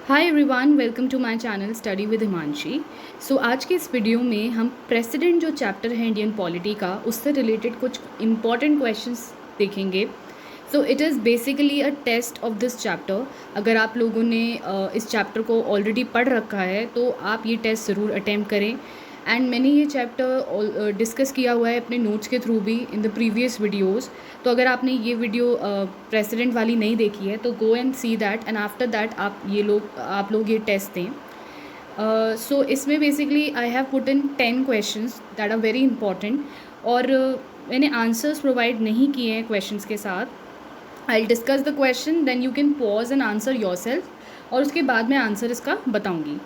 Hi everyone, welcome to my channel study with Himanshi. So आज के इस वीडियो में हम प्रेसिडेंट जो चैप्टर है इंडियन पॉलिटी का, उससे रिलेटेड कुछ इम्पॉर्टेंट क्वेश्चंस देखेंगे। So it is basically a test of this chapter. अगर आप लोगों ने इस चैप्टर को ऑलरेडी पढ़ रखा है तो आप ये टेस्ट ज़रूर अटैम्प्ट करें। एंड मैंने ये चैप्टर डिस्कस किया हुआ है अपने नोट्स के थ्रू भी इन द प्रीवियस वीडियोज़। तो अगर आपने ये वीडियो प्रेसिडेंट वाली नहीं देखी है तो go and see that, and after that आप लोग ये टेस्ट दें। सो इसमें basically I have put in 10 questions that are very important, और मैंने आंसर्स प्रोवाइड नहीं किए हैं क्वेश्चंस के साथ। I will discuss the question, then you can pause and answer yourself, और उसके बाद मैं आंसर इसका बताऊँगी।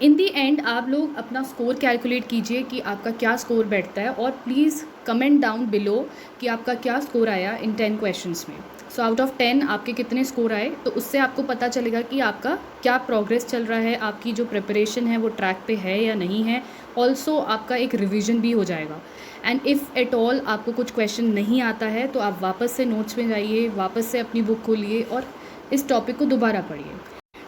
इन दी एंड आप लोग अपना स्कोर कैलकुलेट कीजिए कि आपका क्या स्कोर बैठता है, और प्लीज़ कमेंट डाउन बिलो कि आपका क्या स्कोर आया इन 10 क्वेश्चंस में। सो आउट ऑफ 10 आपके कितने स्कोर आए, तो उससे आपको पता चलेगा कि आपका क्या प्रोग्रेस चल रहा है, आपकी जो प्रिपरेशन है वो ट्रैक पे है या नहीं है। ऑल्सो आपका एक रिविज़न भी हो जाएगा। एंड इफ़ एट ऑल आपको कुछ क्वेश्चन नहीं आता है तो आप वापस से नोट्स में जाइए, वापस से अपनी बुक खोलिए और इस टॉपिक को दोबारा पढ़िए।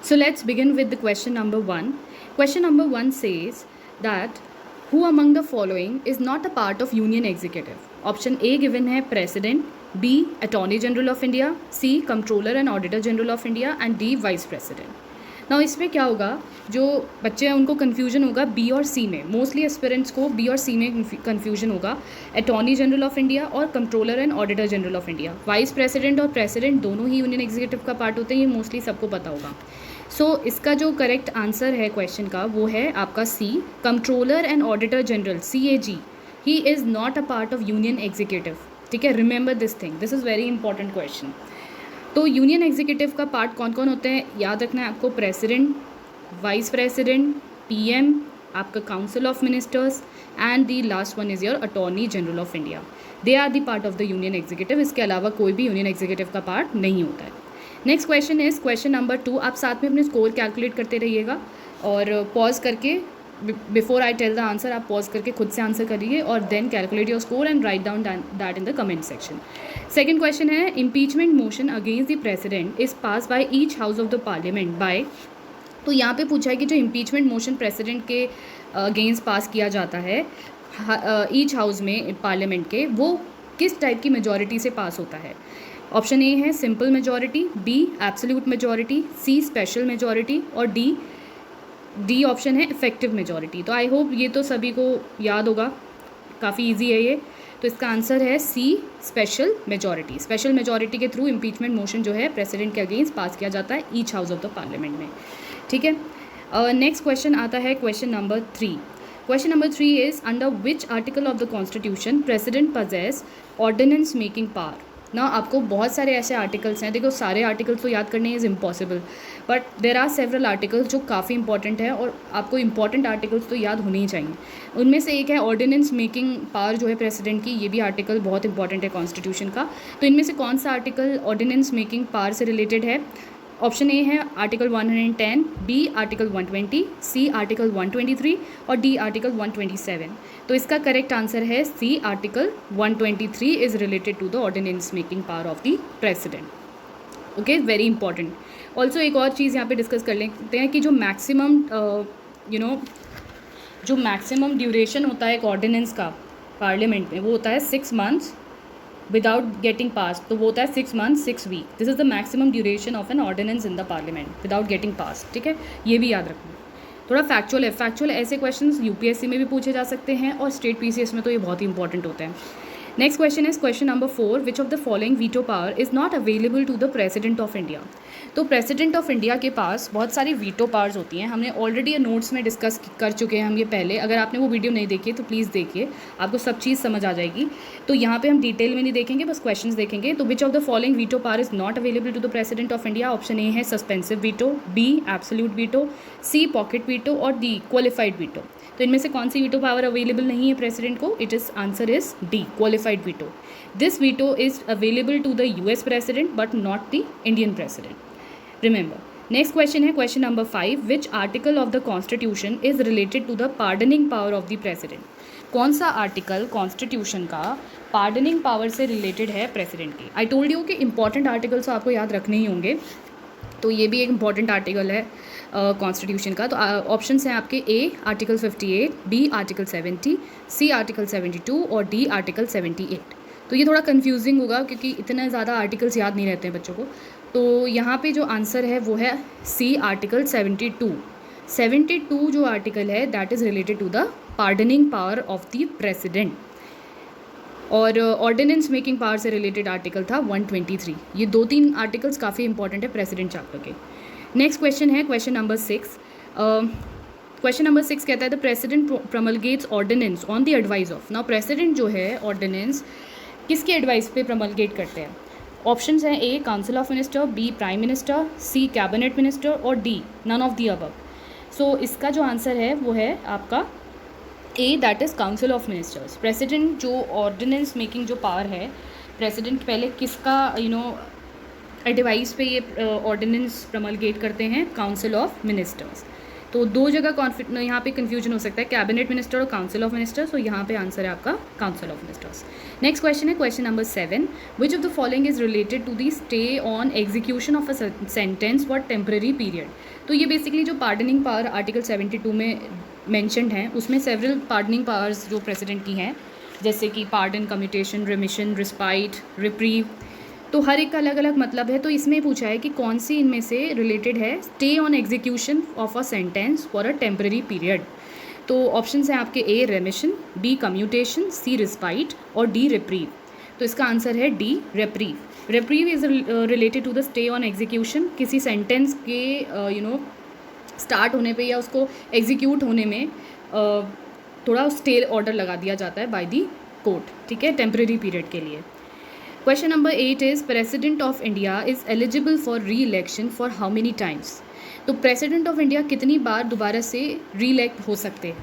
So let's begin with the question number 1. Question number 1 says that who among the following is not a part of Union Executive? Option A given है President, B Attorney General of India, C Comptroller and Auditor General of India, and D Vice President. Now इसमें क्या होगा, जो बच्चे हैं उनको confusion होगा B और सी में। मोस्टली एस्पिरेंट्स को बी और सी में कन्फ्यूजन होगा। अटॉर्नी जनरल ऑफ इंडिया और controller and auditor general of India. Vice president और प्रेसिडेंट दोनों ही यूनियन एग्जीक्यूटिव का पार्ट होते हैं, ये मोस्टली सबको पता होगा। सो इसका जो करेक्ट आंसर है क्वेश्चन का वो है आपका C, controller and auditor general CAG। He is not a part of union executive. ठीक है, remember this thing, this is very important question. तो यूनियन एग्जीक्यूटिव का पार्ट कौन कौन होते हैं याद रखना है आपको। प्रेसिडेंट, वाइस प्रेसिडेंट, PM, आपका council of ministers, and the last one is your attorney general of India. They are the part of the union executive. इसके अलावा कोई भी यूनियन एग्जीक्यूटिव का पार्ट नहीं होता है। Next question is question number 2। आप साथ में अपने स्कोर कैलकुलेट करते रहिएगा, और पॉज करके before I tell the answer आप पॉज करके खुद से आंसर करिए, और then calculate your score and write down that in the comment section. Second question है, impeachment motion against the president is pass by each house of the parliament by. तो यहाँ पे पूछा है कि जो इम्पीचमेंट मोशन प्रेसिडेंट के against pass किया जाता है ईच हाउस में पार्लियामेंट के, वो किस टाइप की मेजॉरिटी से पास होता है। ऑप्शन ए है simple majority, B absolute majority, C special majority, और डी ऑप्शन है इफेक्टिव मेजॉरिटी। तो आई होप ये तो सभी को याद होगा, काफ़ी इजी है ये। तो इसका आंसर है C, special majority. Special majority के थ्रू इम्पीचमेंट मोशन जो है प्रेसिडेंट के अगेंस्ट पास किया जाता है each house of the parliament में। ठीक है, नेक्स्ट क्वेश्चन आता है question number 3। Question number 3 is under which article of the constitution president possess ordinance making power. ना आपको बहुत सारे ऐसे आर्टिकल्स हैं, देखो सारे आर्टिकल्स तो याद करने is impossible, but there are several articles जो काफ़ी इंपॉर्टेंट है, और आपको इंपॉर्टेंट आर्टिकल्स तो याद होने ही चाहिए। उनमें से एक है ऑर्डिनेंस मेकिंग पावर जो है प्रेसिडेंट की, ये भी आर्टिकल बहुत इंपॉर्टेंट है कॉन्स्टिट्यूशन का। तो इनमें से कौन सा आर्टिकल ऑर्डिनेंस मेकिंग पावर से रिलेटेड है। ऑप्शन ए है article 110, B article 120, C article 123, और डी आर्टिकल 127। तो इसका करेक्ट आंसर है C, article 123 is related to the ordinance making power of the president. Okay, very important. Also एक और चीज़ यहाँ पे डिस्कस कर लेते हैं कि जो मैक्सिमम जो मैक्सिमम ड्यूरेशन होता है एक ऑर्डिनेंस का पार्लियामेंट में, वो होता है 6 मंथ्स विदाउट गेटिंग पास। तो वो होता है 6 months 6 week। This is the maximum duration of an ordinance in the parliament without getting pass. ठीक है, ये भी याद रखना। थोड़ा फैक्चुअल है, फैक्चुअल ऐसे क्वेश्चंस UPSC में भी पूछे जा सकते हैं, और स्टेट PCS में तो ये बहुत ही इंपॉर्टेंट होते हैं। Next question is question number 4। Which of the following veto power is not available to the president of India. तो प्रेसिडेंट ऑफ इंडिया के पास बहुत सारी वीटो पावर्स होती हैं। हमने ऑलरेडी नोट्स में डिस्कस कर चुके हैं हम ये पहले। अगर आपने वो वीडियो नहीं देखी है तो प्लीज़ देखिए, आपको सब चीज़ समझ आ जाएगी। तो यहाँ पे हम डिटेल में नहीं देखेंगे, बस क्वेश्चंस देखेंगे। तो which of the following veto power is not available to the president of India. Option A है suspensive veto, B absolute veto, C pocket veto, और डी क्वालिफाइड वीटो। तो इनमें से कौन सी वीटो पावर अवेलेबल नहीं है प्रेसिडेंट को। It is answer is D, qualified veto. This veto is available to the US president but not the Indian president, remember. Next question है question number 5। Which article of the constitution is related to the pardoning power of the president. कौन सा article constitution का pardoning power से related है president की। I told you कि important articles आपको याद रखने ही होंगे। तो ये भी एक इम्पॉर्टेंट आर्टिकल है कॉन्स्टिट्यूशन का। तो ऑप्शंस हैं आपके A article 58, B article 70, C article 72 और डी आर्टिकल 78। तो ये थोड़ा कंफ्यूजिंग होगा क्योंकि इतने ज़्यादा आर्टिकल्स याद नहीं रहते हैं बच्चों को। तो यहाँ पे जो आंसर है वो है सी आर्टिकल 72। 72 जो आर्टिकल है that is related to the pardoning power of the president, और ऑर्डिनेंस मेकिंग पावर से रिलेटेड आर्टिकल था 123। ये 2-3 आर्टिकल्स काफ़ी इंपॉर्टेंट है प्रेसिडेंट चैप्टर के। नेक्स्ट क्वेश्चन है क्वेश्चन नंबर 6। क्वेश्चन नंबर 6 कहता है the president promulgates ordinance on the advice of. Now president जो है ऑर्डिनेंस किसके एडवाइस पे प्रमलगेट करते हैं? ऑप्शंस हैं A council of minister, B prime minister, C cabinet minister और D none of the above. So इसका जो आंसर है वो है आपका A that is council of ministers. President जो ऑर्डिनेंस मेकिंग जो पावर है, प्रेसिडेंट पहले किसका एडवाइस पे ये ऑर्डिनेंस प्रमलगेट करते हैं? Council of ministers. तो दो जगह यहाँ पे कन्फ्यूजन हो सकता है, कैबिनेट मिनिस्टर और काउंसिल ऑफ मिनिस्टर्स। तो यहाँ पे आंसर है आपका council of ministers. Next question है question number 7। Which of the following is related to the stay on execution of a sentence for temporary period. तो ये बेसिकली जो पार्डनिंग पावर आर्टिकल 72 में मैंशनड हैं उसमें सेवरल पार्डनिंग पावर्स जो president की हैं, जैसे कि pardon, commutation, remission, respite, reprieve, तो हर एक का अलग अलग मतलब है। तो इसमें पूछा है कि कौन सी इनमें से रिलेटेड है stay on execution of a sentence for a temporary period. तो ऑप्शंस हैं आपके A remission, B commutation, C respite और डी रिप्रीव। तो इसका आंसर है D reprieve. Reprieve is related to the stay on execution. किसी sentence के start होने पे या उसको एग्जीक्यूट होने में थोड़ा स्टे ऑर्डर लगा दिया जाता है बाय दी कोर्ट, ठीक है, टेम्पररी पीरियड के लिए। Question number 8 is president of India is eligible for re election for how many times. तो प्रेसिडेंट ऑफ इंडिया कितनी बार दोबारा से री इलेक्ट हो सकते हैं?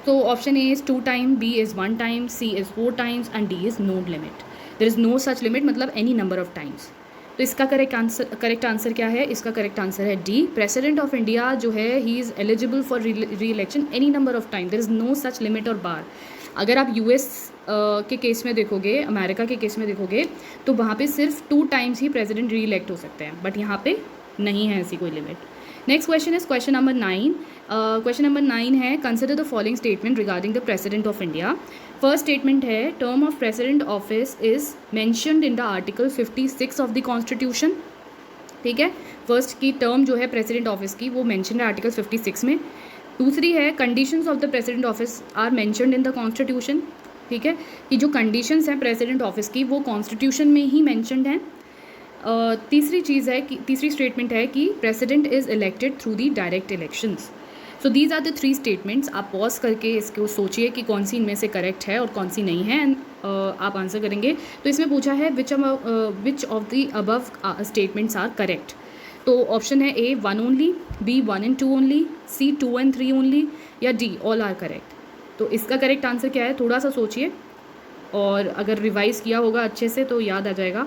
तो option A is 2 time, B is 1 time, C is 4 times and D is no limit. There is no such limit, मतलब एनी नंबर ऑफ टाइम्स। तो इसका करेक्ट आंसर क्या है? इसका करेक्ट आंसर है डी। प्रेसिडेंट ऑफ इंडिया जो है he is eligible for re election any number of time, there is no such limit और बार। अगर आप यूएस के केस में देखोगे, अमेरिका के केस में देखोगे, तो वहाँ पे सिर्फ 2 टाइम्स ही प्रेसिडेंट री इलेक्ट हो सकते हैं, बट यहाँ पे नहीं है ऐसी कोई limit. Next question is question number 9। Question number 9 है consider the following statement regarding the president of India. First statement है term of president office is mentioned in the article 56 of the constitution. ठीक है, first की term जो है president office की वो mention है आर्टिकल 56 में। दूसरी है conditions of the president office are mentioned in the constitution. ठीक है, कि जो कंडीशंस हैं प्रेसिडेंट ऑफिस की वो कॉन्स्टिट्यूशन में ही मैंशनड हैं। तीसरी चीज़ है कि तीसरी स्टेटमेंट है कि president is elected through the direct elections. So these are the 3 statements. आप पॉज करके इसको सोचिए कि कौन सी इनमें से करेक्ट है और कौन सी नहीं है, एंड आप आंसर करेंगे। तो इसमें पूछा है which of the above statements are correct. तो ऑप्शन है A 1 only, B 1 and 2 only, C 2 and 3 only, या डी ऑल आर करेक्ट। तो इसका करेक्ट आंसर क्या है? थोड़ा सा सोचिए, और अगर रिवाइज़ किया होगा अच्छे से तो याद आ जाएगा।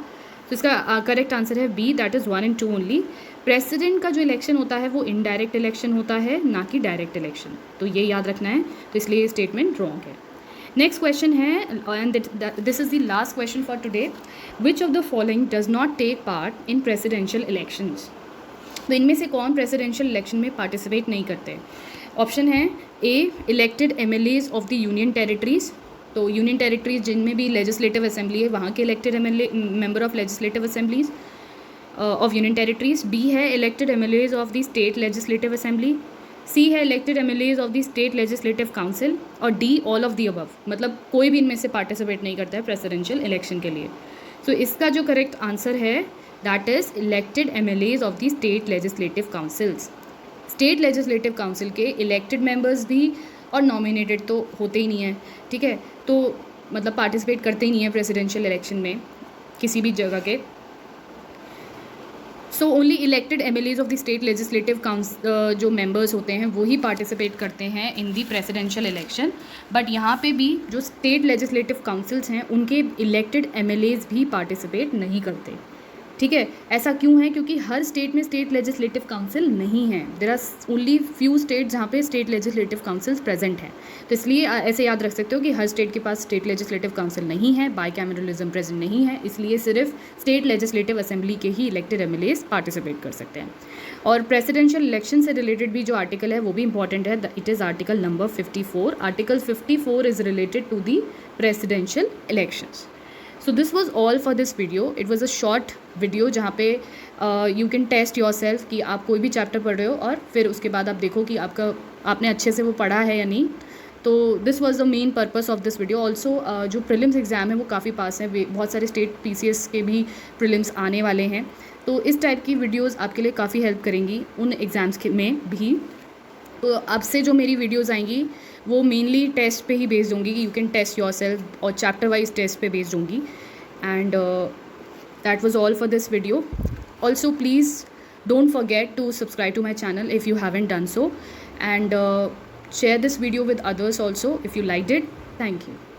तो इसका करेक्ट आंसर है B, that is 1 and 2 only. President का जो इलेक्शन होता है वो इनडायरेक्ट इलेक्शन होता है, ना कि डायरेक्ट इलेक्शन। तो ये याद रखना है, तो इसलिए ये स्टेटमेंट रॉन्ग है। नेक्स्ट क्वेश्चन है, and this is the last question for today. Which of the following does not take part in presidential elections. तो इनमें से कौन प्रेसिडेंशियल इलेक्शन में पार्टिसिपेट नहीं करते? ऑप्शन है A elected MLAs of the union territories. तो यूनियन टेरिटरीज जिनमें भी लेजिस्लेटिव असेंबली है वहाँ के elected member of legislative assemblies of union territories. B है elected MLAs of the state legislative assembly. C है elected MLAs of the state legislative council, और D all of the above, मतलब कोई भी इनमें से पार्टिसिपेट नहीं करता है प्रेसिडेंशियल इलेक्शन के लिए। सो इसका जो करेक्ट आंसर है that is elected MLAs of the state legislative councils. State legislative council के इलेक्टेड मेंबर्स भी और नॉमिनेटेड तो होते ही नहीं है, ठीक है, तो मतलब पार्टिसिपेट करते ही नहीं है प्रेसिडेंशियल इलेक्शन में किसी भी जगह के। So only elected MLAs of the state legislative council जो मेंबर्स होते हैं वो ही पार्टिसिपेट करते हैं इन दी प्रेसिडेंशियल इलेक्शन। बट यहाँ पे भी जो स्टेट लेजिस्लेटिव काउंसिल्स हैं उनके इलेक्टेड MLAs भी पार्टिसिपेट नहीं करते। ठीक है, ऐसा क्यों है? क्योंकि हर स्टेट में स्टेट लेजिस्लेटिव काउंसिल नहीं है। There are only few state जहाँ पे स्टेट लेजिस्लेटिव काउंसिल्स प्रेजेंट हैं। तो इसलिए ऐसे याद रख सकते हो कि हर स्टेट के पास स्टेट लेजिस्लेटिव काउंसिल नहीं है, बाईकैमरलिज्म प्रेजेंट नहीं है, इसलिए सिर्फ स्टेट लेजिस्लेटिव असेंबली के ही इलेक्टेड एमएलएस पार्टिसिपेट कर सकते हैं। और प्रेसिडेंशियल इलेक्शन से रिलेटेड भी जो आर्टिकल है वो भी इंपॉर्टेंट है। It is article number 54। Article 54 is related to the presidential elections. So this was all for this video. It was a short video जहाँ पे you can test yourself कि आप कोई भी चैप्टर पढ़ रहे हो और फिर उसके बाद आप देखो कि आपने अच्छे से वो पढ़ा है या नहीं। तो this was the main purpose of this video. Also जो प्रीलिम्स एग्ज़ाम है वो काफ़ी पास है, बहुत सारे स्टेट पीसीएस के भी प्रीलिम्स आने वाले हैं। तो इस टाइप की वीडियोज़ आपके लिए काफ़ी हेल्प करेंगी उन एग्ज़ाम्स में भी। तो अब से जो मेरी वीडियोज़ आएंगी वो मेनली टेस्ट पे ही बेस्ड होंगी कि यू कैन टेस्ट योरसेल्फ, और चैप्टर वाइज टेस्ट पे बेस्ड होंगी। And that was all for this video. Also please don't forget to subscribe to my channel if you haven't done so, and share this video with others also if you liked it. Thank you.